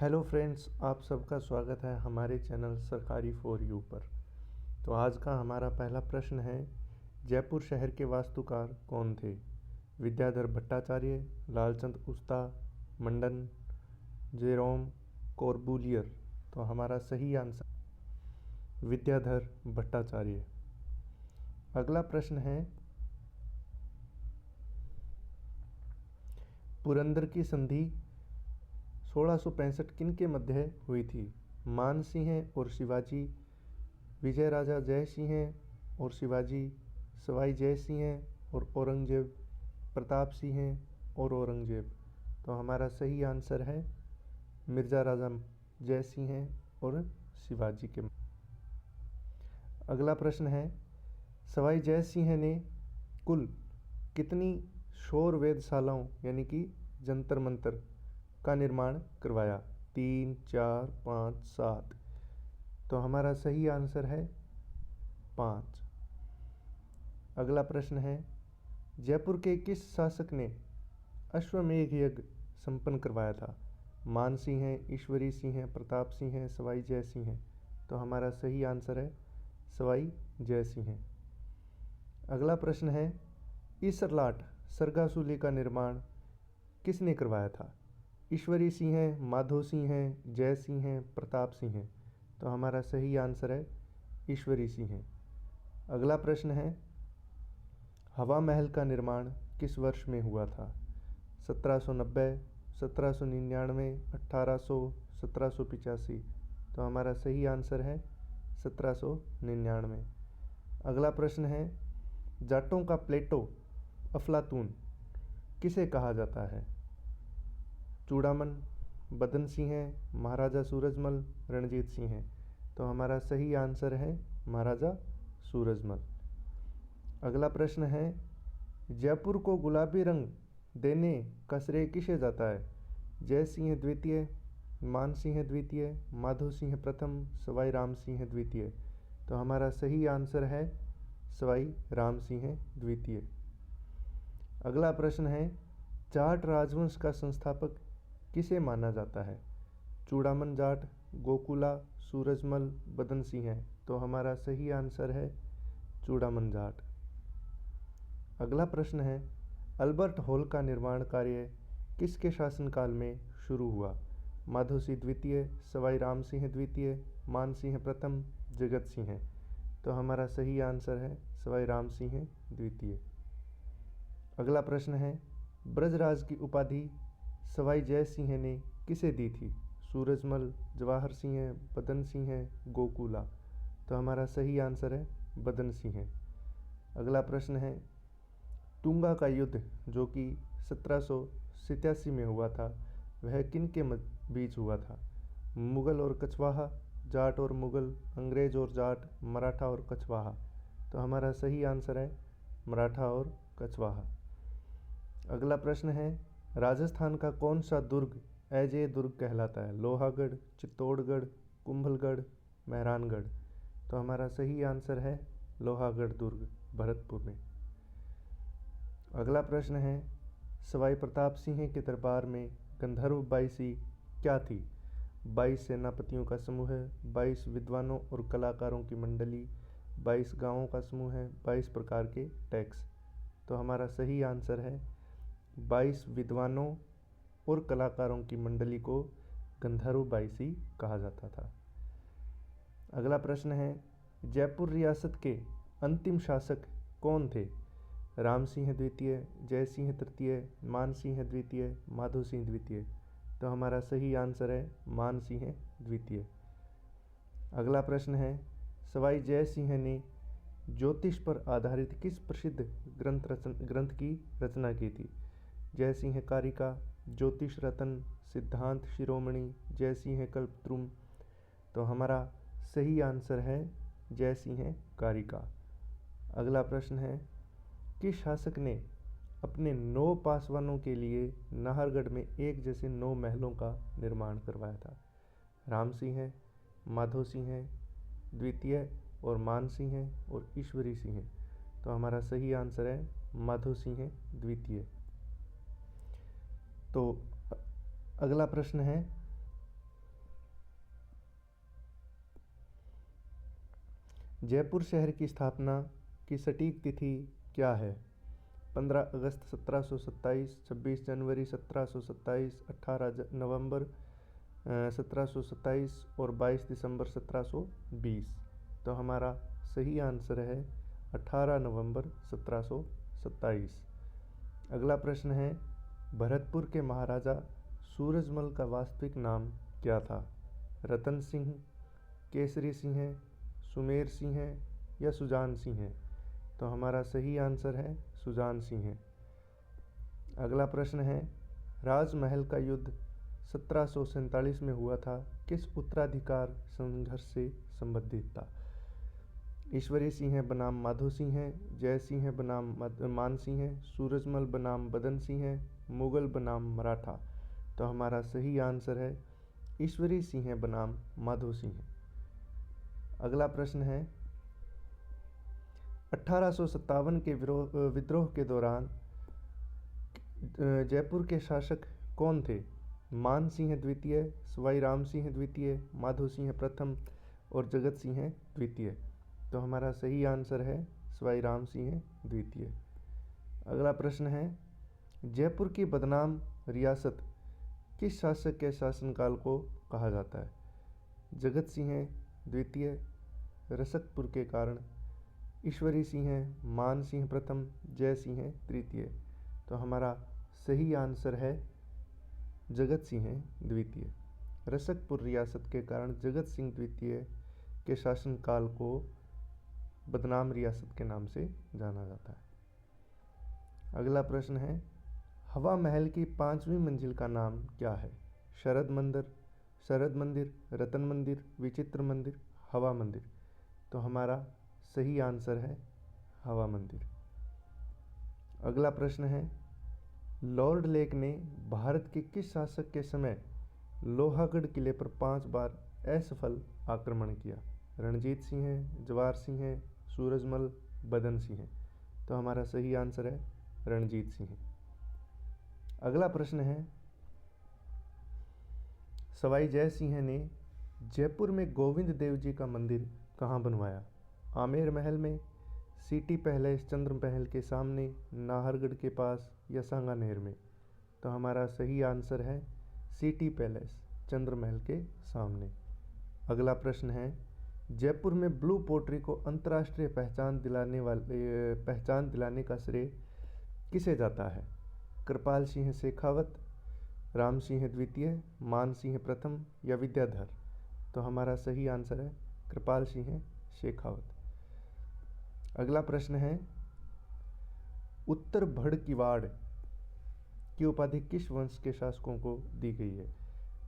Hello friends, आप सबका स्वागत है हमारे चैनल सरकारी फॉर यू पर। तो आज का हमारा पहला प्रश्न है, जयपुर शहर के वास्तुकार कौन थे? विद्याधर भट्टाचार्य, लालचंद उस्ता, मंडन, जेरोम कोर्बुलियर। तो हमारा सही आंसर विद्याधर भट्टाचार्य। अगला प्रश्न है, पुरंदर की संधि 1665 किन के मध्य हुई थी? मान सिंह और शिवाजी, विजय राजा जय सिंह और शिवाजी, सवाई जय सिंह और औरंगजेब, प्रताप सिंह और औरंगजेब। तो हमारा सही आंसर है मिर्ज़ा राजा जय सिंह और शिवाजी के। अगला प्रश्न है, सवाई जय सिंह ने कुल कितनी शौर वेधशालाओं यानी कि जंतर मंतर का निर्माण करवाया? 3, 4, 5, 7। तो हमारा सही आंसर है 5। अगला प्रश्न है, जयपुर के किस शासक ने अश्वमेध यज्ञ संपन्न करवाया था? मान सिंह, ईश्वरी सिंह, प्रताप सिंह, सवाई जय सिंह। तो हमारा सही आंसर है सवाई जय सिंह। अगला प्रश्न है, ईसरलाट सरगासुली का निर्माण किसने करवाया था? ईश्वरी सिंह, माधो सिंह, जय सिंह, प्रताप सिंह। तो हमारा सही आंसर है ईश्वरी सिंह। अगला प्रश्न है, हवा महल का निर्माण किस वर्ष में हुआ था? 1790, 1799, 1800, 1785। तो हमारा सही आंसर है 1799। अगला प्रश्न है, जाटों का प्लेटो अफलातून किसे कहा जाता है? चूड़ामन, बदन सिंह, महाराजा सूरजमल, रणजीत सिंह। तो हमारा सही आंसर है महाराजा सूरजमल। अगला प्रश्न है, जयपुर को गुलाबी रंग देने का श्रेय किसे जाता है? जय सिंह द्वितीय, मान सिंह द्वितीय, माधो सिंह प्रथम, सवाई राम सिंह द्वितीय। तो हमारा सही आंसर है सवाई राम सिंह द्वितीय। अगला प्रश्न है, जाट राजवंश का संस्थापक किसे माना जाता है? चूड़ामन जाट, गोकुला, सूरजमल, बदन सिंह। तो हमारा सही आंसर है चूड़ामन जाट। अगला प्रश्न है, अल्बर्ट हॉल का निर्माण कार्य किसके शासनकाल में शुरू हुआ? माधो सिंह द्वितीय, सवाई राम सिंह द्वितीय, मान सिंह प्रथम, जगत सिंह। तो हमारा सही आंसर है सवाई राम सिंह द्वितीय। अगला प्रश्न है, ब्रजराज की उपाधि सवाई जय सिंह ने किसे दी थी? सूरजमल, जवाहर सिंह, बदन सिंह, गोकुला। तो हमारा सही आंसर है बदन सिंह। अगला प्रश्न है, तुंगा का युद्ध जो कि 1787 में हुआ था, वह किन के बीच हुआ था? मुगल और कछवाहा, जाट और मुगल, अंग्रेज और जाट, मराठा और कछवाहा। तो हमारा सही आंसर है मराठा और कछवाहा। अगला प्रश्न है, राजस्थान का कौन सा दुर्ग अजय दुर्ग कहलाता है? लोहागढ़, चित्तौड़गढ़, कुंभलगढ़, मेहरानगढ़। तो हमारा सही आंसर है लोहागढ़ दुर्ग, भरतपुर में। अगला प्रश्न है, सवाई प्रताप सिंह के दरबार में गंधर्व बाईसी क्या थी? 22 सेनापतियों का समूह है, 22 विद्वानों और कलाकारों की मंडली, 22 गांवों का समूह है, 22 प्रकार के टैक्स। तो हमारा सही आंसर है 22 विद्वानों और कलाकारों की मंडली को गंधर्व बाईसी कहा जाता था। अगला प्रश्न है, जयपुर रियासत के अंतिम शासक कौन थे? राम सिंह द्वितीय, जय सिंह तृतीय, मान सिंह द्वितीय, माधो सिंह द्वितीय। तो हमारा सही आंसर है मान सिंह द्वितीय। अगला प्रश्न है, सवाई जय सिंह ने ज्योतिष पर आधारित किस प्रसिद्ध ग्रंथ की रचना की थी? जय सिंह कारिका, ज्योतिष रतन, सिद्धांत शिरोमणि, जय सिंह कल्पद्रुम। तो हमारा सही आंसर है जय सिंह कारिका। अगला प्रश्न है, किस शासक ने अपने 9 पासवानों के लिए नाहरगढ़ में एक जैसे 9 महलों का निर्माण करवाया था? राम सिंह, माधो सिंह द्वितीय और मान सिंह और ईश्वरी सिंह। तो हमारा सही आंसर है माधो सिंह द्वितीय। तो अगला प्रश्न है, जयपुर शहर की स्थापना की सटीक तिथि क्या है? 15 अगस्त 1727, 26 जनवरी 1727, 18 नवंबर 1727 और 22 दिसंबर 1720। तो हमारा सही आंसर है 18 नवंबर 1727। अगला प्रश्न है, भरतपुर के महाराजा सूरजमल का वास्तविक नाम क्या था? रतन सिंह, केसरी सिंह, सुमेर सिंह या सुजान सिंह? तो हमारा सही आंसर है सुजान सिंह। अगला प्रश्न है, राजमहल का युद्ध 1747 में हुआ था, किस उत्तराधिकार संघर्ष से संबंधित था? ईश्वरी सिंह बनाम माधो सिंह, जय सिंह बनाम मान सिंह, सूरजमल बनाम बदन सिंह, मुगल बनाम मराठा? तो हमारा सही आंसर है ईश्वरी सिंह बनाम माधो सिंह। अगला प्रश्न है, 1857 के विद्रोह के दौरान जयपुर के शासक कौन थे? मान सिंह द्वितीय, सवाई राम सिंह द्वितीय, माधो सिंह प्रथम और जगत सिंह द्वितीय? तो हमारा सही आंसर है सवाई राम सिंह द्वितीय। अगला प्रश्न है, जयपुर की बदनाम रियासत किस शासक के शासनकाल को कहा जाता है? जगत सिंह द्वितीय, रसकपुर के कारण, ईश्वरी सिंह, मान सिंह प्रथम, जय सिंह तृतीय? तो हमारा सही आंसर है जगत सिंह द्वितीय। रसकपुर रियासत के कारण जगत सिंह द्वितीय के शासनकाल को बदनाम रियासत के नाम से जाना जाता है। अगला प्रश्न है, हवा महल की 5वीं मंजिल का नाम क्या है? शरद मंदिर, रतन मंदिर, विचित्र मंदिर, हवा मंदिर? तो हमारा सही आंसर है हवा मंदिर। अगला प्रश्न है, लॉर्ड लेक ने भारत के किस शासक के समय लोहागढ़ किले पर 5 बार असफल आक्रमण किया? रणजीत सिंह, जवाहर सिंह, सूरजमल, बदन सिंह? तो हमारा सही आंसर है रणजीत सिंह। अगला प्रश्न है, सवाई जय सिंह ने जयपुर में गोविंद देव जी का मंदिर कहाँ बनवाया? आमेर महल में, सिटी पैलेस चंद्र महल के सामने, नाहरगढ़ के पास या सांगानेर में? तो हमारा सही आंसर है सिटी पैलेस चंद्र महल के सामने। अगला प्रश्न है, जयपुर में ब्लू पोट्री को अंतर्राष्ट्रीय पहचान दिलाने का श्रेय किसे जाता है? कृपाल सिंह शेखावत, राम सिंह द्वितीय, मान सिंह प्रथम या विद्याधर? तो हमारा सही आंसर है कृपाल सिंह शेखावत। अगला प्रश्न है, उत्तर भड़कीवाड़ की उपाधि किस वंश के शासकों को दी गई है?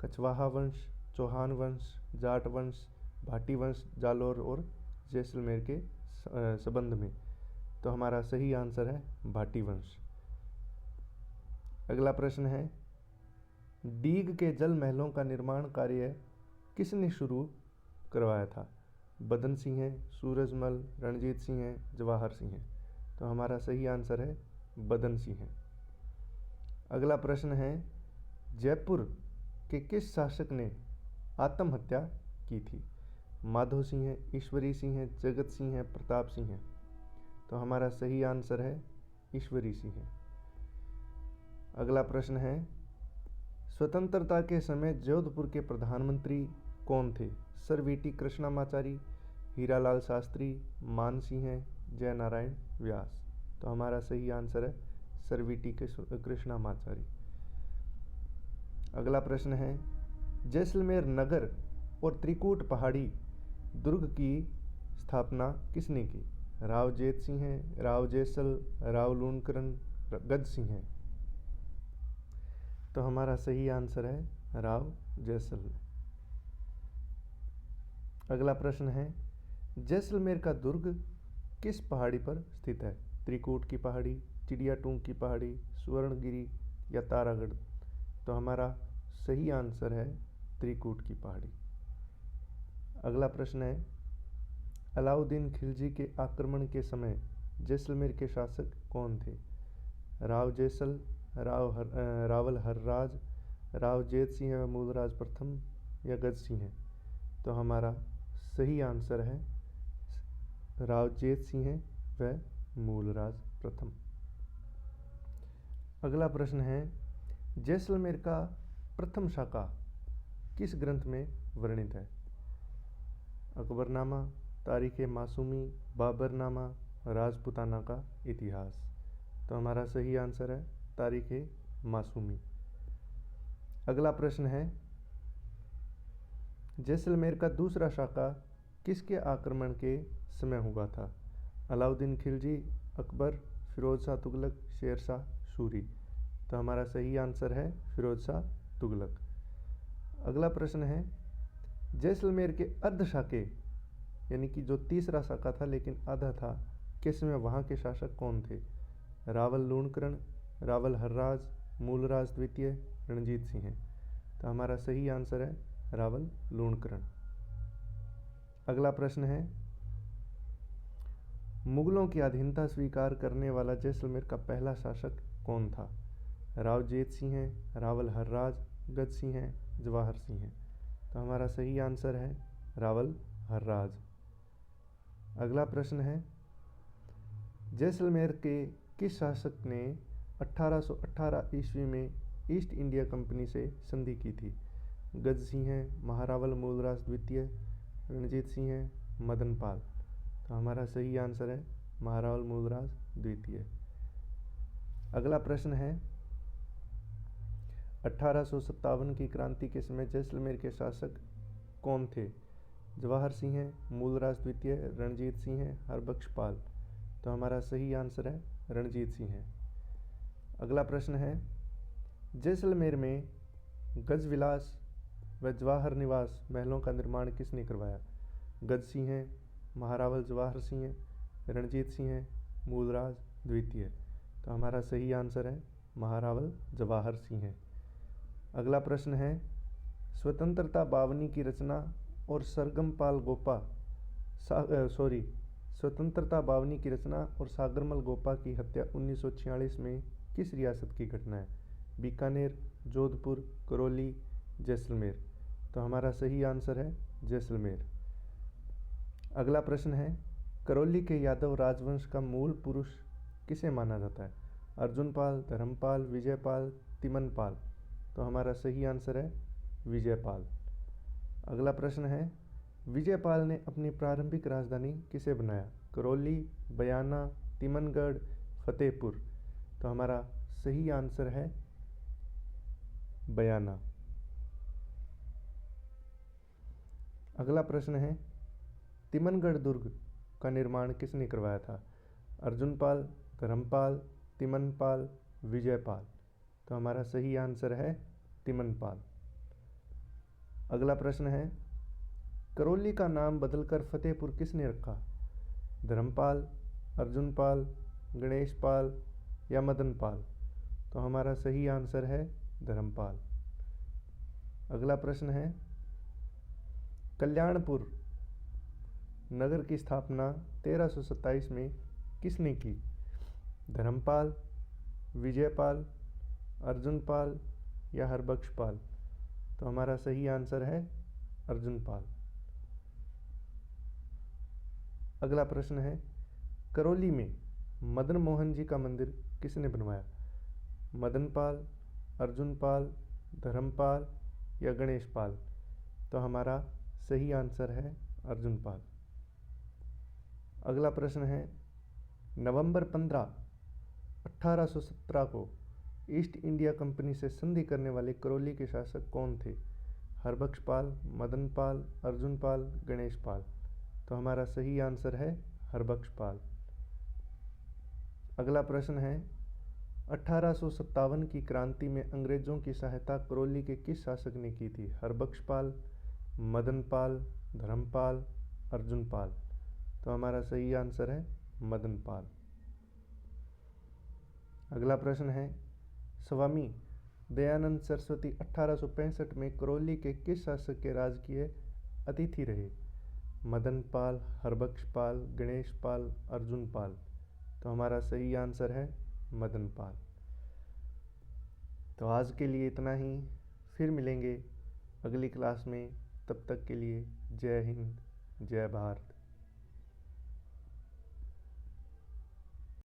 कछवाहा वंश, चौहान वंश, जाट वंश, भाटी वंश, जालौर और जैसलमेर के संबंध में? तो हमारा सही आंसर है भाटी वंश। अगला प्रश्न है, डीग के जल महलों का निर्माण कार्य किसने शुरू करवाया था? बदन सिंह, सूरजमल, रणजीत सिंह, जवाहर सिंह? तो हमारा सही आंसर है बदन सिंह। अगला प्रश्न है, जयपुर के किस शासक ने आत्महत्या की थी? माधो सिंह, ईश्वरी सिंह, जगत सिंह, प्रताप सिंह? तो हमारा सही आंसर है ईश्वरी सिंह। अगला प्रश्न है, स्वतंत्रता के समय जोधपुर के प्रधानमंत्री कौन थे? सर वीटी कृष्णामाचारी, हीरालाल शास्त्री, मान सिंह, जय नारायण व्यास? तो हमारा सही आंसर है सर वीटी कृष्णामाचारी। अगला प्रश्न है, जैसलमेर नगर और त्रिकूट पहाड़ी दुर्ग की स्थापना किसने की? राव जेत सिंह, राव जैसल, राव लूणकरण, गज सिंह? तो हमारा सही आंसर है राव जैसल। अगला प्रश्न है, जैसलमेर का दुर्ग किस पहाड़ी पर स्थित है? त्रिकूट की पहाड़ी, चिड़ियाटूंग की पहाड़ी, स्वर्णगिरी या तारागढ़? तो हमारा सही आंसर है त्रिकूट की पहाड़ी। अगला प्रश्न है, अलाउद्दीन खिलजी के आक्रमण के समय जैसलमेर के शासक कौन थे? राव जैसल, रावल हर्राज, राव जेत सिंह मूलराज प्रथम या गज सिंह? तो हमारा सही आंसर है रावजेत सिंह हैं व मूलराज प्रथम। अगला प्रश्न है, जैसलमेर का प्रथम शाका किस ग्रंथ में वर्णित है? अकबरनामा, तारीख़ मासूमी, बाबरनामा, राजपुताना का इतिहास। तो हमारा सही आंसर है तारीख़ मासूमी। अगला प्रश्न है, जैसलमेर का दूसरा शाका किसके आक्रमण के समय हुआ था? अलाउद्दीन खिलजी, अकबर, फिरोज शाह तुगलक, शेर शाह सूरी। तो हमारा सही आंसर है फिरोज शाह तुगलक। अगला प्रश्न है, जैसलमेर के अर्ध शाके यानी कि जो तीसरा शाका था लेकिन आधा था, किस समय वहाँ के शासक कौन थे? रावल लूणकरण, रावल हर्राज, मूलराज द्वितीय, रणजीत सिंह। तो हमारा सही आंसर है रावल लूणकरण। अगला प्रश्न है, मुगलों की अधीनता स्वीकार करने वाला जैसलमेर का पहला शासक कौन था? रावजेत सिंह है, रावल हर्राज, गज सिंह है, जवाहर सिंह है। तो हमारा सही आंसर है रावल हर्राज। अगला प्रश्न है, जैसलमेर के किस शासक ने 1818 ईस्वी में ईस्ट इंडिया कंपनी से संधि की थी? गज सिंह है, महारावल मूलराज द्वितीय, रणजीत सिंह है, मदनपाल। तो हमारा सही आंसर है महारावल मूलराज द्वितीय। अगला प्रश्न है, 1857 की क्रांति के समय जैसलमेर के शासक कौन थे? जवाहर सिंह है, मूलराज द्वितीय, रणजीत सिंह है, हरबख्शपाल। तो हमारा सही आंसर है रणजीत सिंह है। अगला प्रश्न है, जैसलमेर में गजविलास व जवाहर निवास महलों का निर्माण किसने करवाया? गज सिंह है, महारावल जवाहर सिंह है, रणजीत सिंह है, मूलराज द्वितीय। तो हमारा सही आंसर है महारावल जवाहर सिंह है। अगला प्रश्न है, स्वतंत्रता बावनी की रचना और सरगमपाल गोपा स्वतंत्रता बावनी की रचना और सागरमल गोपा की हत्या 1946 में किस रियासत की घटना है? बीकानेर, जोधपुर, करौली, जैसलमेर। तो हमारा सही आंसर है जैसलमेर। अगला प्रश्न है, करौली के यादव राजवंश का मूल पुरुष किसे माना जाता है? अर्जुनपाल, धर्मपाल, विजयपाल, तिमनपाल। तो हमारा सही आंसर है विजयपाल। अगला प्रश्न है, विजयपाल ने अपनी प्रारंभिक राजधानी किसे बनाया? करौली, बयाना, तिमनगढ़, फतेहपुर। तो हमारा सही आंसर है बयाना। अगला प्रश्न है, तिमनगढ़ दुर्ग का निर्माण किसने करवाया था? अर्जुनपाल, धर्मपाल, तिमनपाल, विजयपाल। तो हमारा सही आंसर है तिमनपाल। अगला प्रश्न है, करौली का नाम बदलकर फतेहपुर किसने रखा? धर्मपाल, अर्जुनपाल, गणेशपाल या मदनपाल। तो हमारा सही आंसर है धर्मपाल। अगला प्रश्न है, कल्याणपुर नगर की स्थापना 1327 में किसने की? धर्मपाल, विजयपाल, अर्जुनपाल या हरबख्शपाल। तो हमारा सही आंसर है अर्जुनपाल। अगला प्रश्न है, करौली में मदन मोहन जी का मंदिर किसने बनवाया? मदनपाल, अर्जुनपाल, धर्मपाल या गणेशपाल। तो हमारा सही आंसर है अर्जुनपाल। अगला प्रश्न है, नवंबर 15, 1817 को ईस्ट इंडिया कंपनी से संधि करने वाले करौली के शासक कौन थे? हरबख्शपाल, मदनपाल, अर्जुनपाल, गणेशपाल। तो हमारा सही आंसर है हरबख्शपाल। अगला प्रश्न है, 1857 की क्रांति में अंग्रेजों की सहायता करौली के किस शासक ने की थी? हरबख्शपाल, मदनपाल, धर्मपाल, अर्जुनपाल। तो हमारा सही आंसर है मदनपाल। अगला प्रश्न है, स्वामी दयानंद सरस्वती 1865 में करौली के किस शासक के राजकीय अतिथि रहे? मदनपाल, हरबख्शपाल, गणेशपाल, अर्जुनपाल। तो हमारा सही आंसर है मदनपाल। तो आज के लिए इतना ही, फिर मिलेंगे अगली क्लास में। तब तक के लिए जय हिंद, जय भारत।